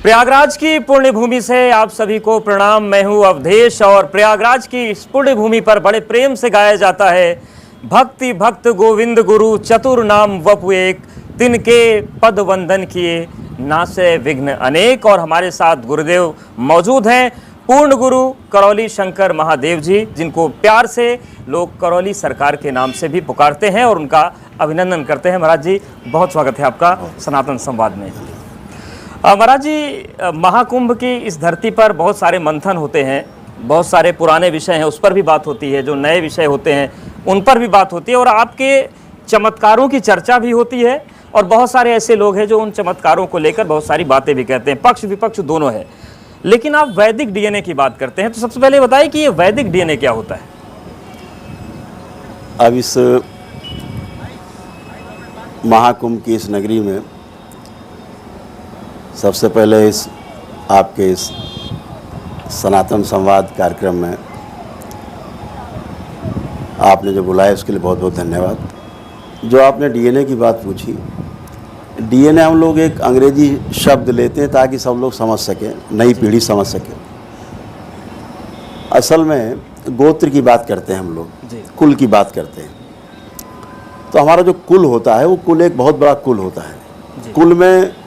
प्रयागराज की पुण्य भूमि से आप सभी को प्रणाम। मैं हूं अवधेश और प्रयागराज की इस पुण्य भूमि पर बड़े प्रेम से गाया जाता है भक्ति भक्त गोविंद गुरु चतुर नाम वपु एक, तिनके पद वंदन किए नासे विघ्न अनेक। और हमारे साथ गुरुदेव मौजूद हैं, पूर्ण गुरु करौली शंकर महादेव जी, जिनको प्यार से लोग करौली सरकार के नाम से भी पुकारते हैं और उनका अभिनंदन करते हैं। महाराज जी, बहुत स्वागत है आपका सनातन संवाद में। महाराज जी, महाकुंभ की इस धरती पर बहुत सारे मंथन होते हैं, बहुत सारे पुराने विषय हैं उस पर भी बात होती है, जो नए विषय होते हैं उन पर भी बात होती है, और आपके चमत्कारों की चर्चा भी होती है। और बहुत सारे ऐसे लोग हैं जो उन चमत्कारों को लेकर बहुत सारी बातें भी कहते हैं, पक्ष विपक्ष दोनों है। लेकिन आप वैदिक डीएनए की बात करते हैं, तो सबसे पहले बताइए कि ये वैदिक डीएनए क्या होता है? अब इस महाकुंभ की इस नगरी में सबसे पहले इस आपके इस सनातन संवाद कार्यक्रम में आपने जो बुलाया उसके लिए बहुत बहुत धन्यवाद। जो आपने डीएनए की बात पूछी, डीएनए हम लोग एक अंग्रेजी शब्द लेते हैं ताकि सब लोग समझ सकें, नई पीढ़ी समझ सके। असल में गोत्र की बात करते हैं हम लोग, कुल की बात करते हैं। तो हमारा जो कुल होता है वो कुल एक बहुत बड़ा कुल होता है। कुल में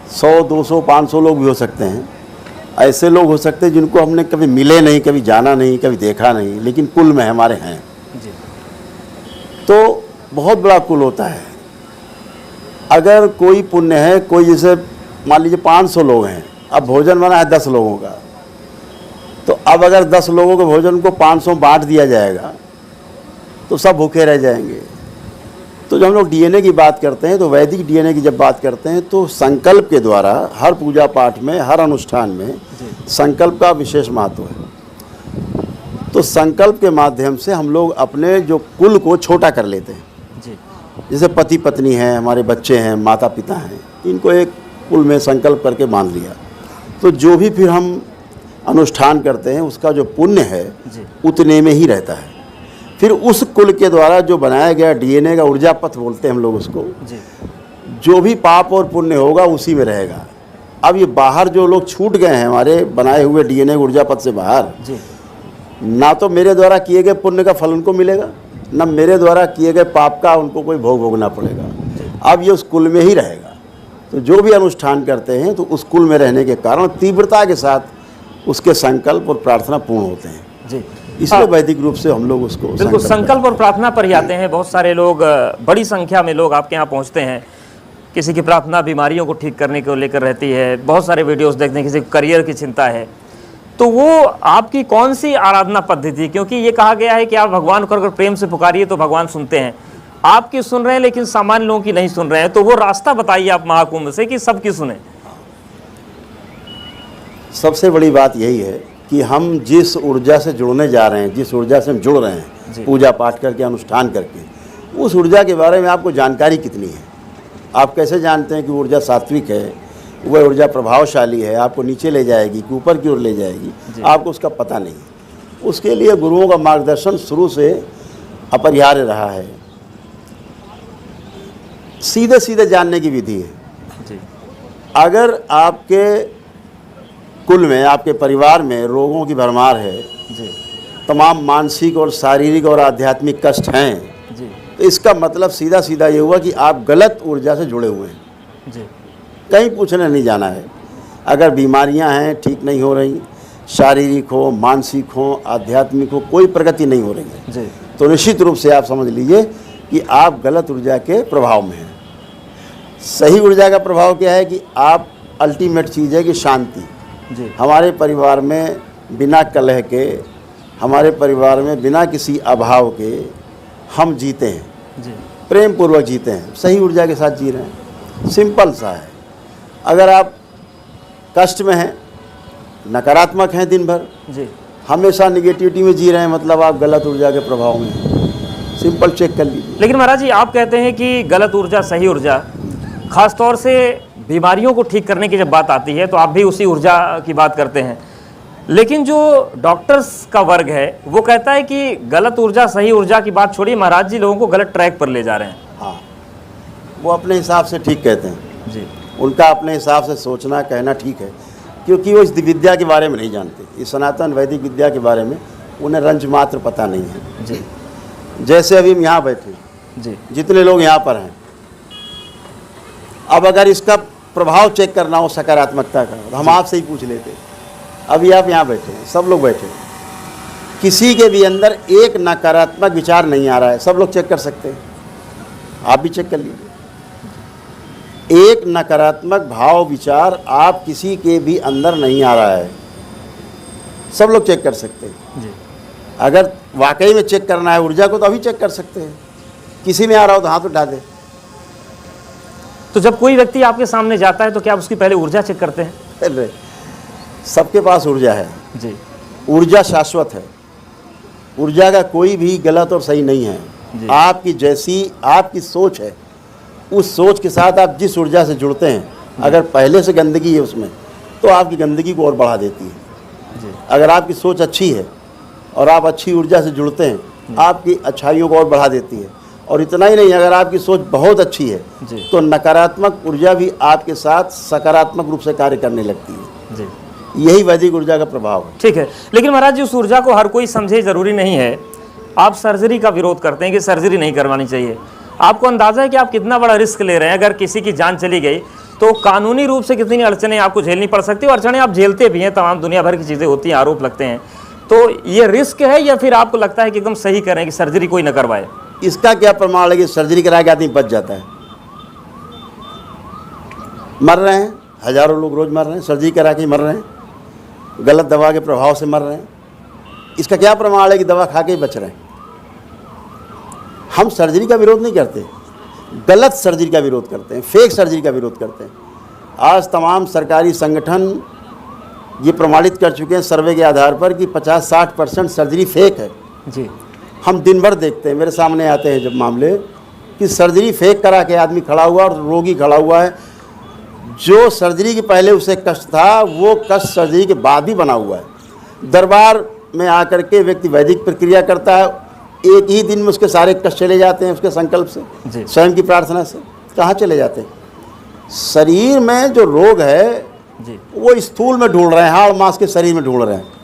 100, 200, 500 लोग भी हो सकते हैं। ऐसे लोग हो सकते हैं जिनको हमने कभी मिले नहीं, कभी जाना नहीं, कभी देखा नहीं, लेकिन कुल में हमारे हैं। तो बहुत बड़ा कुल होता है। अगर कोई पुण्य है, कोई जैसे मान लीजिए 500 लोग हैं, अब भोजन बना है 10 लोगों का, तो अब अगर 10 लोगों के भोजन को 500 बांट दिया जाएगा तो सब भूखे रह जाएंगे। तो जब हम लोग डीएनए की बात करते हैं, तो वैदिक डीएनए की जब बात करते हैं तो संकल्प के द्वारा हर पूजा पाठ में, हर अनुष्ठान में संकल्प का विशेष महत्व है। तो संकल्प के माध्यम से हम लोग अपने जो कुल को छोटा कर लेते हैं। जैसे पति पत्नी हैं, हमारे बच्चे हैं, माता पिता हैं, इनको एक कुल में संकल्प करके मान लिया। तो जो भी फिर हम अनुष्ठान करते हैं उसका जो पुण्य है उतने में ही रहता है। फिर उस कुल के द्वारा जो बनाया गया डीएनए का ऊर्जा पथ बोलते हैं हम लोग उसको, जो भी पाप और पुण्य होगा उसी में रहेगा। अब ये बाहर जो लोग छूट गए हैं हमारे बनाए हुए डीएनए ऊर्जा पथ से बाहर, ना तो मेरे द्वारा किए गए पुण्य का फल उनको मिलेगा, ना मेरे द्वारा किए गए पाप का उनको कोई भोग भोगना पड़ेगा। अब ये उस कुल में ही रहेगा। तो जो भी अनुष्ठान करते हैं तो उस कुल में रहने के कारण तीव्रता के साथ उसके संकल्प और प्रार्थना पूर्ण होते हैं जी। इसलिए वैदिक रूप से हम लोग उसको बिल्कुल संकल्प और प्रार्थना पर ही आते हैं। बहुत सारे लोग, बड़ी संख्या में लोग आपके यहाँ पहुँचते हैं। किसी की प्रार्थना बीमारियों को ठीक करने को लेकर रहती है, बहुत सारे वीडियोस देखते हैं, किसी को करियर की चिंता है। तो वो आपकी कौन सी आराधना पद्धति? क्योंकि ये कहा गया है कि आप भगवान को अगर प्रेम से पुकारिए तो भगवान सुनते हैं। आपकी सुन रहे हैं लेकिन सामान्य लोगों की नहीं सुन रहे हैं। तो वो रास्ता बताइए आप महाकुंभ से कि सबकी सुने। सबसे बड़ी बात यही है कि हम जिस ऊर्जा से जुड़ने जा रहे हैं, जिस ऊर्जा से हम जुड़ रहे हैं पूजा पाठ करके, अनुष्ठान करके, उस ऊर्जा के बारे में आपको जानकारी कितनी है? आप कैसे जानते हैं कि ऊर्जा सात्विक है, वह ऊर्जा प्रभावशाली है, आपको नीचे ले जाएगी कि ऊपर की ओर ले जाएगी? आपको उसका पता नहीं है। उसके लिए गुरुओं का मार्गदर्शन शुरू से अपरिहार्य रहा है। सीधे सीधे जानने की विधि है। अगर आपके कुल में, आपके परिवार में रोगों की भरमार है, तमाम मानसिक और शारीरिक और आध्यात्मिक कष्ट हैं, तो इसका मतलब सीधा सीधा ये हुआ कि आप गलत ऊर्जा से जुड़े हुए हैं। कहीं पूछने नहीं जाना है। अगर बीमारियां हैं, ठीक नहीं हो रही, शारीरिक हो, मानसिक हो, आध्यात्मिक हो, कोई प्रगति नहीं हो रही है, तो निश्चित रूप से आप समझ लीजिए कि आप गलत ऊर्जा के प्रभाव में हैं। सही ऊर्जा का प्रभाव क्या है कि आप, अल्टीमेट चीज़ है कि शांति। हमारे परिवार में बिना कलह के, हमारे परिवार में बिना किसी अभाव के हम जीते हैं, प्रेम पूर्वक जीते हैं, सही ऊर्जा के साथ जी रहे हैं। सिंपल सा है। अगर आप कष्ट में हैं, नकारात्मक हैं, दिन भर हमेशा निगेटिविटी में जी रहे हैं, मतलब आप गलत ऊर्जा के प्रभाव में हैं। सिंपल चेक कर लीजिए। लेकिन महाराज जी, आप कहते हैं कि गलत ऊर्जा, सही ऊर्जा, खासतौर से बीमारियों को ठीक करने की जब बात आती है तो आप भी उसी ऊर्जा की बात करते हैं। लेकिन जो डॉक्टर्स का वर्ग है वो कहता है कि गलत ऊर्जा, सही ऊर्जा की बात छोड़िए, महाराज जी लोगों को गलत ट्रैक पर ले जा रहे हैं। हाँ, वो अपने हिसाब से ठीक कहते हैं। उनका अपने हिसाब से सोचना कहना ठीक है, क्योंकि वो इस विद्या के बारे में नहीं जानते, इस सनातन वैदिक विद्या के बारे में उन्हें रंज मात्र पता नहीं है। जी जैसे अभी हम यहाँ बैठे, जी जितने लोग यहाँ पर हैं, अब अगर इसका प्रभाव चेक करना हो सकारात्मकता का, तो हम आपसे ही पूछ लेते। अभी आप यहाँ बैठे हैं, सब लोग बैठे हैं, किसी के भी अंदर एक नकारात्मक विचार नहीं आ रहा है, सब लोग चेक कर सकते हैं, आप भी चेक कर लीजिए। एक नकारात्मक भाव विचार आप किसी के भी अंदर नहीं आ रहा है, सब लोग चेक कर सकते हैं। जी अगर वाकई में चेक करना है ऊर्जा को, तो अभी चेक कर सकते हैं। किसी में आ रहा हो तो हाथ उठा दे। तो जब कोई व्यक्ति आपके सामने जाता है तो क्या आप उसकी पहले ऊर्जा चेक करते हैं? अरे, सबके पास ऊर्जा है जी। ऊर्जा शाश्वत है, ऊर्जा का कोई भी गलत और सही नहीं है। जी। आपकी जैसी आपकी सोच है, उस सोच के साथ आप जिस ऊर्जा से जुड़ते हैं, अगर पहले से गंदगी है उसमें, तो आपकी गंदगी को और बढ़ा देती है। जी अगर आपकी सोच अच्छी है और आप अच्छी ऊर्जा से जुड़ते हैं, आपकी अच्छाइयों को और बढ़ा देती है। और इतना ही नहीं, अगर आपकी सोच बहुत अच्छी है जी। तो नकारात्मक ऊर्जा भी आपके साथ सकारात्मक रूप से कार्य करने लगती है। जी यही वैदिक ऊर्जा का प्रभाव है। ठीक है, लेकिन महाराज जी उस ऊर्जा को हर कोई समझे, जरूरी नहीं है। आप सर्जरी का विरोध करते हैं कि सर्जरी नहीं करवानी चाहिए। आपको अंदाजा है कि आप कितना बड़ा रिस्क ले रहे हैं? अगर किसी की जान चली गई तो कानूनी रूप से कितनी अड़चनें आपको झेलनी पड़ सकती है, और अड़चनें आप झेलते भी हैं, तमाम दुनिया भर की चीज़ें होती हैं, आरोप लगते हैं। तो ये रिस्क है, या फिर आपको लगता है कि एकदम सही करें कि सर्जरी कोई न करवाए? इसका क्या प्रमाण है कि सर्जरी करा के आदमी बच जाता है? मर रहे हैं, हजारों लोग रोज मर रहे हैं, सर्जरी करा के मर रहे हैं, गलत दवा के प्रभाव से मर रहे हैं। इसका क्या प्रमाण है कि दवा खा के ही बच रहे हैं? हम सर्जरी का विरोध नहीं करते, गलत सर्जरी का विरोध करते हैं, फेक सर्जरी का विरोध करते हैं। आज तमाम सरकारी संगठन ये प्रमाणित कर चुके हैं सर्वे के आधार पर कि 50-60% सर्जरी फेक है। जी। हम दिन भर देखते हैं, मेरे सामने आते हैं जब मामले कि सर्जरी फेक करा के आदमी खड़ा हुआ और रोगी खड़ा हुआ है। जो सर्जरी के पहले उसे कष्ट था, वो कष्ट सर्जरी के बाद भी बना हुआ है। दरबार में आकर के व्यक्ति वैदिक प्रक्रिया करता है, एक ही दिन में उसके सारे कष्ट चले जाते हैं उसके संकल्प से, स्वयं की प्रार्थना से। कहाँ चले जाते हैं? शरीर में जो रोग है जी। वो स्थूल में ढूंढ रहे हैं, हाड़ मांस के शरीर में ढूंढ रहे हैं।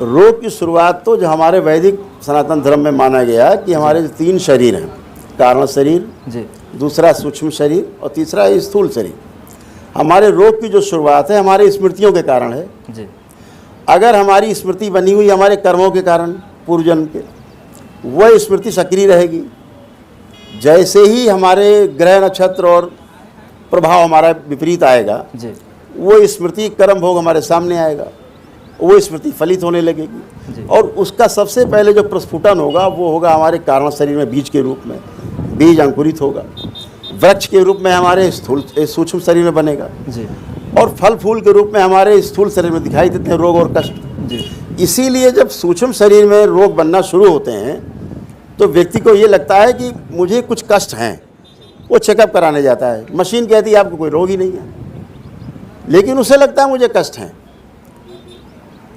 रोग की शुरुआत तो जो हमारे वैदिक सनातन धर्म में माना गया कि हमारे जो 3 शरीर हैं, कारण शरीर जी, दूसरा सूक्ष्म शरीर और तीसरा स्थूल शरीर। हमारे रोग की जो शुरुआत है हमारे स्मृतियों के कारण है। जी। अगर हमारी स्मृति बनी हुई हमारे कर्मों के कारण, पूर्व जन्म के, वह स्मृति सक्रिय रहेगी। जैसे ही हमारे ग्रह नक्षत्र और प्रभाव हमारा विपरीत आएगा, जी। वो स्मृति कर्म भोग हमारे सामने आएगा, वो स्मृति फलित होने लगेगी। और उसका सबसे पहले जो प्रस्फुटन होगा वो होगा हमारे कारण शरीर में बीज के रूप में। बीज अंकुरित होगा, वृक्ष के रूप में हमारे स्थूल सूक्ष्म शरीर में बनेगा, जी। और फल फूल के रूप में हमारे स्थूल शरीर में दिखाई देते हैं रोग और कष्ट। जी। इसीलिए जब सूक्ष्म शरीर में रोग बनना शुरू होते हैं तो व्यक्ति को ये लगता है कि मुझे कुछ कष्ट हैं, वो चेकअप कराने जाता है। मशीन कहती है आपको कोई रोग ही नहीं है, लेकिन उसे लगता है मुझे कष्ट हैं।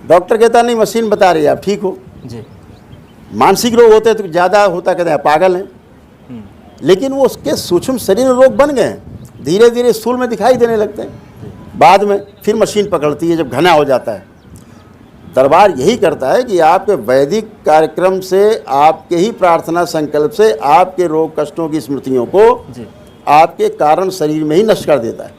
डॉक्टर कहता नहीं, मशीन बता रही है आप ठीक हो। जी। मानसिक रोग होते हैं तो ज़्यादा होता, कहते हैं पागल हैं, लेकिन वो उसके सूक्ष्म शरीर में रोग बन गए हैं, धीरे धीरे स्थूल में दिखाई देने लगते हैं। बाद में फिर मशीन पकड़ती है जब घना हो जाता है। दरबार यही करता है कि आपके वैदिक कार्यक्रम से, आपके ही प्रार्थना संकल्प से आपके रोग कष्टों की स्मृतियों को जी। आपके कारण शरीर में ही नष्ट कर देता है,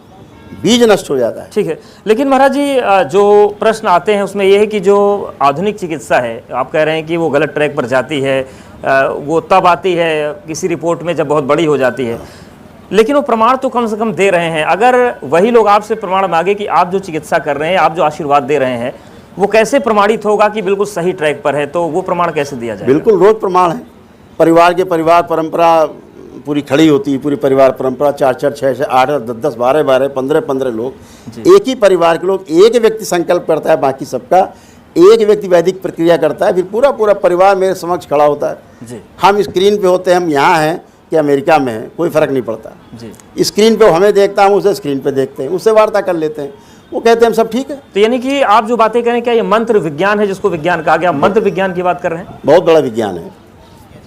बीज नष्ट हो जाता है। ठीक है, लेकिन महाराज जी जो प्रश्न आते हैं उसमें यह है कि जो आधुनिक चिकित्सा है, आप कह रहे हैं कि वो गलत ट्रैक पर जाती है, वो तब आती है किसी रिपोर्ट में जब बहुत बड़ी हो जाती है, लेकिन वो प्रमाण तो कम से कम दे रहे हैं। अगर वही लोग आपसे प्रमाण मांगे कि आप जो चिकित्सा कर रहे हैं, आप जो आशीर्वाद दे रहे हैं, वो कैसे प्रमाणित होगा कि बिल्कुल सही ट्रैक पर है? तो वो प्रमाण कैसे दिया जाए? बिल्कुल रोज प्रमाण है। परिवार के परिवार परंपरा पूरी खड़ी होती है, पूरी परिवार परंपरा 4-4, 6-6, 8, 10-10, 12-12, 15-15 लोग, एक ही परिवार के लोग। एक व्यक्ति संकल्प करता है, बाकी सबका एक व्यक्ति वैदिक प्रक्रिया करता है, फिर पूरा पूरा परिवार मेरे समक्ष खड़ा होता है जी। हम स्क्रीन पे होते हैं, हम यहाँ हैं कि अमेरिका में हैं, कोई फ़र्क नहीं पड़ता जी। स्क्रीन पे हमें देखता, हम उसे स्क्रीन पे देखते हैं, उससे वार्ता कर लेते हैं, वो कहते हैं हम सब ठीक है। तो यानी कि आप जो बातें करें, क्या ये मंत्र विज्ञान है जिसको विज्ञान कहा गया? मंत्र विज्ञान की बात कर रहे हैं? बहुत बड़ा विज्ञान है,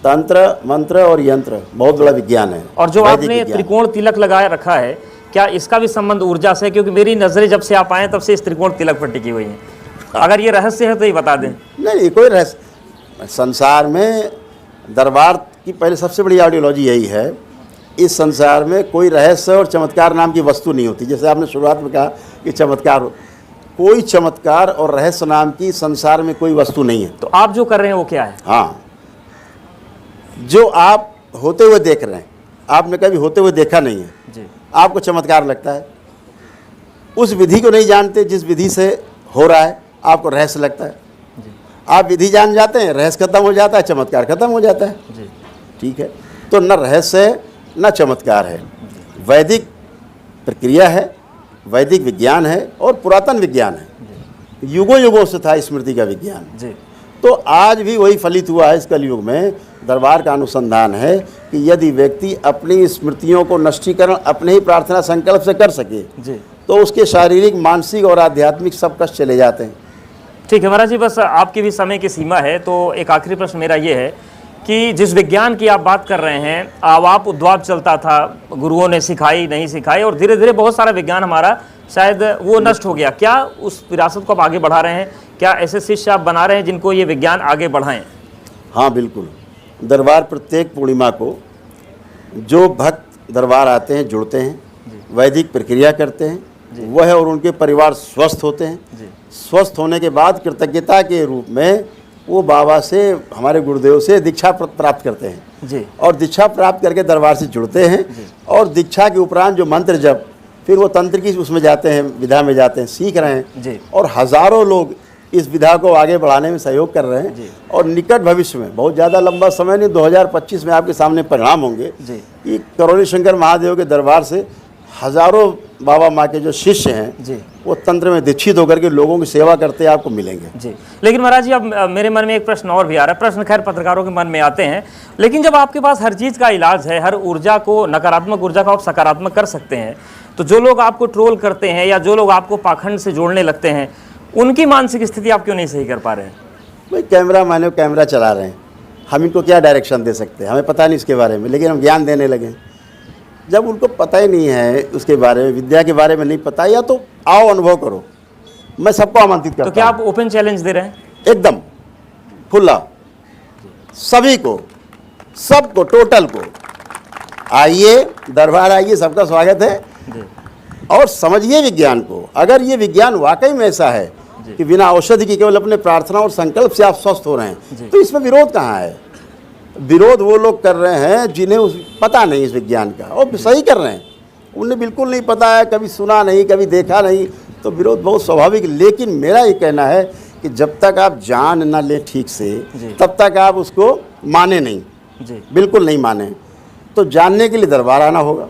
तंत्र मंत्र और यंत्र बहुत बड़ा विज्ञान है। और जो आपने त्रिकोण तिलक लगाया रखा है, क्या इसका भी संबंध ऊर्जा से है? क्योंकि मेरी नज़रें जब से आप आए तब से इस त्रिकोण तिलक पर टिकी हुई हैं। अगर ये रहस्य है तो ये बता दें। नहीं, कोई रहस्य संसार में दरबार की पहले सबसे बड़ी आइडियोलॉजी यही है, इस संसार में कोई रहस्य और चमत्कार नाम की वस्तु नहीं होती। जैसे आपने शुरुआत में कहा कि चमत्कार, कोई चमत्कार और रहस्य नाम की संसार में कोई वस्तु नहीं है। तो आप जो कर रहे हैं वो क्या है? हाँ, जो आप होते हुए देख रहे हैं, आपने कभी होते हुए देखा नहीं है जी। आपको चमत्कार लगता है। उस विधि को नहीं जानते जिस विधि से हो रहा है, आपको रहस्य लगता है। आप विधि जान जाते हैं, रहस्य खत्म हो जाता है, चमत्कार खत्म हो जाता है जी। ठीक है, तो न रहस्य है न चमत्कार है। वैदिक प्रक्रिया है, वैदिक विज्ञान है और पुरातन विज्ञान है, युगों युगों से था स्मृति का विज्ञान जी। तो आज भी वही फलित हुआ है। इस कलयुग में दरबार का अनुसंधान है कि यदि व्यक्ति अपनी स्मृतियों को नष्टीकरण अपने ही प्रार्थना संकल्प से कर सके जी। तो उसके शारीरिक, मानसिक और आध्यात्मिक सब कष्ट चले जाते हैं। ठीक है महाराज जी, बस आपकी भी समय की सीमा है, तो एक आखिरी प्रश्न मेरा ये है कि जिस विज्ञान की आप बात कर रहे हैं, आप उद्वाब चलता था, गुरुओं ने सिखाई नहीं सिखाई, और धीरे धीरे बहुत सारा विज्ञान हमारा शायद वो नष्ट हो गया। क्या उस विरासत को आप आगे बढ़ा रहे हैं? क्या ऐसे शिष्य आप बना रहे हैं जिनको ये विज्ञान आगे बढ़ाएं? हाँ बिल्कुल, दरबार प्रत्येक पूर्णिमा को जो भक्त दरबार आते हैं, जुड़ते हैं, वैदिक प्रक्रिया करते हैं, वह और उनके परिवार स्वस्थ होते हैं। स्वस्थ होने के बाद कृतज्ञता के रूप में वो बाबा से, हमारे गुरुदेव से दीक्षा प्राप्त करते हैं जी। और दीक्षा प्राप्त करके दरबार से जुड़ते हैं और दीक्षा के उपरांत जो मंत्र जब, फिर वो तंत्र की उसमें जाते हैं, विधा में जाते हैं, सीख रहे हैं जी। और हज़ारों लोग इस विधा को आगे बढ़ाने में सहयोग कर रहे हैं। और निकट भविष्य में, बहुत ज़्यादा लंबा समय नहीं, 2025 में आपके सामने परिणाम होंगे कि करौली शंकर महादेव के दरबार से हज़ारों बाबा माँ के जो शिष्य हैं जी, वो तंत्र में दीक्षित होकर के लोगों की सेवा करते आपको मिलेंगे जी। लेकिन महाराज जी, अब मेरे मन में एक प्रश्न और भी आ रहा है। प्रश्न खैर पत्रकारों के मन में आते हैं, लेकिन जब आपके पास हर चीज़ का इलाज है, हर ऊर्जा को, नकारात्मक ऊर्जा को आप सकारात्मक कर सकते हैं, तो जो लोग आपको ट्रोल करते हैं या जो लोग आपको पाखंड से जोड़ने लगते हैं, उनकी मानसिक स्थिति आप क्यों नहीं सही कर पा रहे हैं? भाई कैमरा मैंने कैमरा चला रहे हैं, हम इनको क्या डायरेक्शन दे सकते हैं? हमें पता नहीं इसके बारे में, लेकिन हम ज्ञान देने लगे। जब उनको पता ही नहीं है उसके बारे में, विद्या के बारे में नहीं पता, या तो आओ अनुभव करो, मैं सबको आमंत्रित करता हूं। तो क्या आप ओपन चैलेंज दे रहे हैं? एकदम खुला, सभी को, सबको, टोटल को, आइए दरबार आइए, सबका स्वागत है जी। और समझिए विज्ञान को। अगर ये विज्ञान वाकई में ऐसा है कि बिना औषधि की केवल अपने प्रार्थना और संकल्प से आप स्वस्थ हो रहे हैं, तो इसमें विरोध कहाँ है? विरोध वो लोग कर रहे हैं जिन्हें पता नहीं इस विज्ञान का, और सही कर रहे हैं। उन्हें बिल्कुल नहीं पता है, कभी सुना नहीं, कभी देखा नहीं, तो विरोध बहुत स्वाभाविक। लेकिन मेरा ये कहना है कि जब तक आप जान ना ले ठीक से, तब तक आप उसको माने नहीं जी। बिल्कुल नहीं माने। तो जानने के लिए दरबार आना होगा।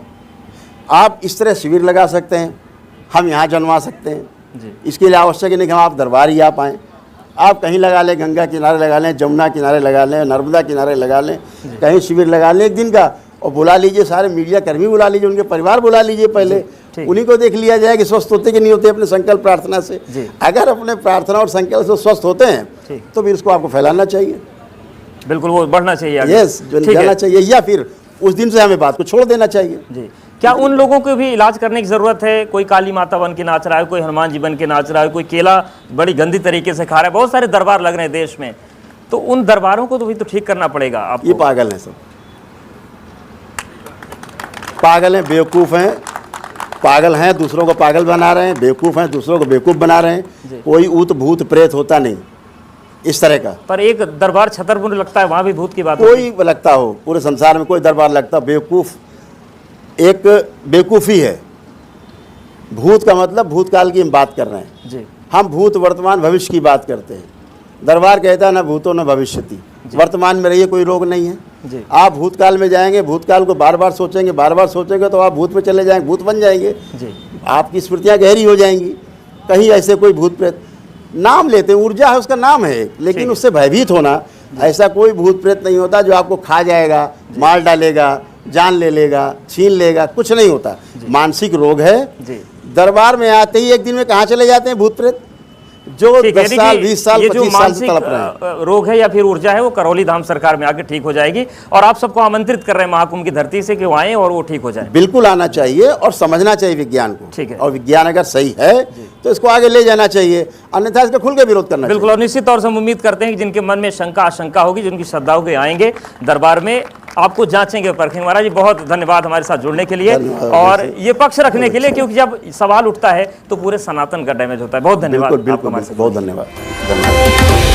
आप इस तरह शिविर लगा सकते हैं, हम यहाँ जनवा सकते हैं जी। इसके लिए आवश्यक नहीं कि हम आप दरबार ही आ पाएँ। आप कहीं लगा लें, गंगा किनारे लगा लें, जमुना किनारे लगा लें, नर्मदा किनारे लगा लें, कहीं शिविर लगा लें एक दिन का, और बुला लीजिए सारे मीडिया कर्मी, बुला लीजिए, उनके परिवार बुला लीजिए, पहले उन्हीं को देख लिया जाए कि स्वस्थ होते कि नहीं होते अपने संकल्प प्रार्थना से। अगर अपने प्रार्थना और संकल्प से स्वस्थ होते हैं तो फिर इसको आपको फैलाना चाहिए, बिल्कुल वो बढ़ना चाहिए आगे। यस, जाना चाहिए, या फिर उस दिन से हमें बात को छोड़ देना चाहिए जी। क्या उन लोगों को भी इलाज करने की ज़रूरत है? कोई काली माता बन के नाच रहा है, कोई हनुमान जी बन के नाच रहा है, कोई केला बड़ी गंदी तरीके से खा रहा है, बहुत सारे दरबार लग रहे हैं देश में, तो उन दरबारों को तो भी तो ठीक करना पड़ेगा आपको। ये पागल हैं, सब पागल हैं, बेवकूफ़ हैं, पागल हैं, दूसरों को पागल बना रहे हैं, बेवकूफ़ हैं, दूसरों को बेवकूफ़ बना रहे हैं। कोई ऊत भूत प्रेत होता नहीं इस तरह का। पर एक दरबार छतरपुर लगता है, वहाँ भी भूत की बात कोई लगता हो, पूरे संसार में कोई दरबार लगता, बेवकूफ़ एक बेवकूफ़ी है। भूत का मतलब भूतकाल की हम बात कर रहे हैं जी। हम भूत, वर्तमान, भविष्य की बात करते हैं। दरबार कहता है न भूतो न भविष्यति, वर्तमान में रहिए, कोई रोग नहीं है जी। आप भूतकाल में जाएंगे, भूतकाल को बार बार सोचेंगे, बार बार सोचेंगे तो आप भूत में चले जाएंगे, भूत बन जाएंगे जी। आपकी स्मृतियाँ गहरी हो जाएंगी। कहीं ऐसे कोई भूत प्रेत नाम लेते हैं, ऊर्जा है उसका नाम है, लेकिन उससे भयभीत होना, ऐसा कोई भूत प्रेत नहीं होता जो आपको खा जाएगा, मार डालेगा, जान ले लेगा, छीन लेगा, कुछ नहीं होता। मानसिक रोग है। दरबार में आते ही एक दिन में कहाँ चले जाते हैं भूत प्रेत? जो ठीक है, 10 साल, 20 साल, ये जो 25 साल से तड़प रहे हैं। मानसिक रोग है या फिर ऊर्जा है, वो करौली धाम सरकार में आके ठीक हो जाएगी। और आप सबको आमंत्रित कर रहे हैं महाकुंभ की धरती से कि वो आए और वो ठीक हो जाए। बिल्कुल आना चाहिए और समझना चाहिए विज्ञान को। ठीक है। और विज्ञान अगर सही है तो इसको आगे ले जाना चाहिए, अन्यथा इसका खुल के विरोध करना बिल्कुल। और निश्चित तौर से हम उम्मीद करते हैं कि जिनके मन में शंका आशंका होगी, जिनकी श्रद्धा होगी, आएंगे दरबार में, आपको जांचेंगे, परखेंगे। महाराज जी बहुत धन्यवाद हमारे साथ जुड़ने के लिए और ये पक्ष रखने के लिए, क्योंकि जब सवाल उठता है तो पूरे सनातन का डैमेज होता है। बहुत धन्यवाद। बिल्कुल, आपका हमारे साथ। बहुत धन्यवाद।